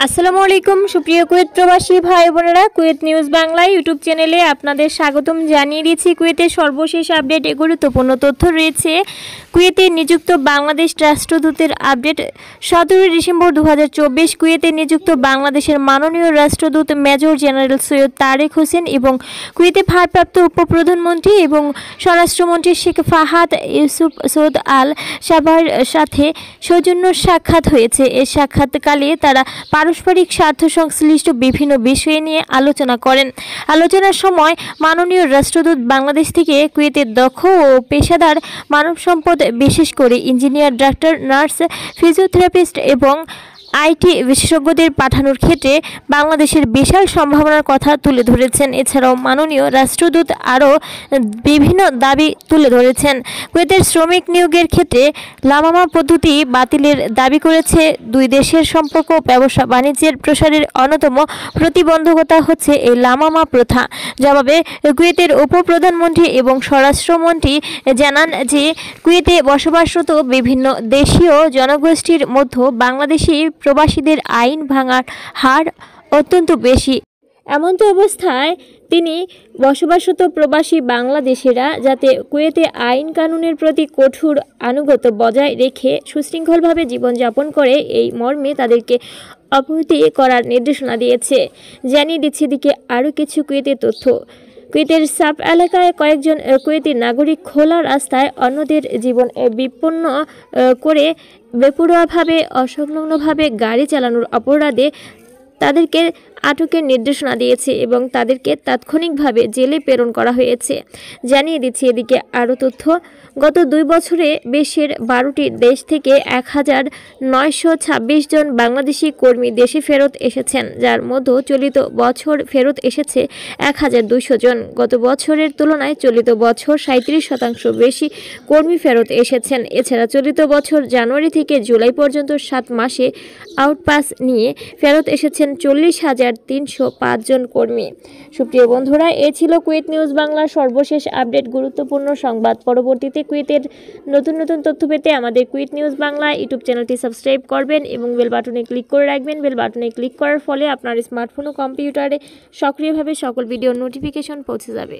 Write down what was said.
আসসালামু আলাইকুম সুপ্রিয় কুয়েত প্রবাসী ভাই বোনেরা, কুয়েত নিউজ বাংলা ইউটিউব চ্যানেলে আপনাদের স্বাগতম জানিয়ে দিচ্ছি। কুয়েতের সর্বশেষ আপডেট গুরুত্বপূর্ণ তথ্য রয়েছে। কুয়েতে নিযুক্ত বাংলাদেশ রাষ্ট্রদূতের আপডেট 17 ডিসেম্বর 2024 কুয়েতে নিযুক্ত বাংলাদেশের মাননীয় রাষ্ট্রদূত মেজর জেনারেল সৈয়দ তারেক হোসেন এবং কুয়েতে ভারপ্রাপ্ত উপপ্রধানমন্ত্রী এবং স্বরাষ্ট্রমন্ত্রী শেখ ফাহাদ ইউসুফ সৌদ আল সাবার সাথে সৌজন্য সাক্ষাৎ হয়েছে। এই সাক্ষাৎকালে তারা পারস্পরিক স্বার্থ সংশ্লিষ্ট বিভিন্ন বিষয় নিয়ে আলোচনা করেন। আলোচনার সময় মাননীয় রাষ্ট্রদূত বাংলাদেশ থেকে কুয়েতের দক্ষ ও পেশাদার মানব সম্পদ, বিশেষ করে ইঞ্জিনিয়ার, ডাক্তার, নার্স, ফিজিওথেরাপিস্ট এবং আইটি বিশেষজ্ঞদের পাঠানোর ক্ষেত্রে বাংলাদেশের বিশাল সম্ভাবনার কথা তুলে ধরেছেন। এছাড়াও মাননীয় রাষ্ট্রদূত আরও বিভিন্ন দাবি তুলে ধরেছেন। কুয়েতের শ্রমিক নিয়োগের ক্ষেত্রে লামামা পদ্ধতি বাতিলের দাবি করেছে। দুই দেশের সম্পর্ক, ব্যবসা বাণিজ্যের প্রসারের অন্যতম প্রতিবন্ধকতা হচ্ছে এই লামামা প্রথা। জবাবে কুয়েতের উপপ্রধানমন্ত্রী এবং স্বরাষ্ট্রমন্ত্রী জানান যে কুয়েতে বসবাসরত বিভিন্ন দেশীয় জনগোষ্ঠীর মধ্যে বাংলাদেশি প্রবাসীদের আইন ভাঙার হার অত্যন্ত বেশি। এমতো অবস্থায় তিনি বসবাসরত প্রবাসী বাংলাদেশিরা যাতে কুয়েতে আইন কানুনের প্রতি কঠোর আনুগত্য বজায় রেখে সুশৃঙ্খলভাবে জীবনযাপন করে, এই মর্মে তাদেরকে অব্যাহতি করার নির্দেশনা দিয়েছে। জানিয়ে দিচ্ছে দিকে আরও কিছু কুয়েতের তথ্য। কুয়েতের সাব এলাকায় কয়েকজন কুয়েতি নাগরিক খোলা রাস্তায় অন্যদের জীবন বিপন্ন করে বেপরোয়াভাবে অসংলগ্নভাবে গাড়ি চালানোর অপরাধে তাদেরকে আটকের নির্দেশনা দিয়েছে এবং তাদেরকে তাৎক্ষণিকভাবে জেলে প্রেরণ করা হয়েছে। জানিয়ে দিচ্ছি এদিকে আরও তথ্য। গত 2 বছরে বিশ্বের 12টি দেশ থেকে 1926 জন বাংলাদেশি কর্মী দেশে ফেরত এসেছেন, যার মধ্যে চলিত বছর ফেরত এসেছে 1200 জন। গত বছরের তুলনায় চলিত বছর 37% বেশি কর্মী ফেরত এসেছেন। এছাড়া চলিত বছর জানুয়ারি থেকে জুলাই পর্যন্ত 7 মাসে আউটপাস নিয়ে ফেরত এসেছেন 40,305 জন কর্মী। সুপ্রিয় বন্ধুরা, এ ছিল কুয়েত নিউজ বাংলার সর্বশেষ আপডেট, গুরুত্বপূর্ণ সংবাদ। পরবর্তীতে কুয়েতের নতুন নতুন তথ্য পেতে আমাদের কুয়েত নিউজ বাংলা ইউটিউব চ্যানেলটি সাবস্ক্রাইব করবেন এবং বেল বাটনে ক্লিক করে রাখবেন। বেল বাটনে ক্লিক করার ফলে আপনার স্মার্টফোন ও কম্পিউটারে সক্রিয়ভাবে সকল ভিডিও নোটিফিকেশন পৌঁছে যাবে।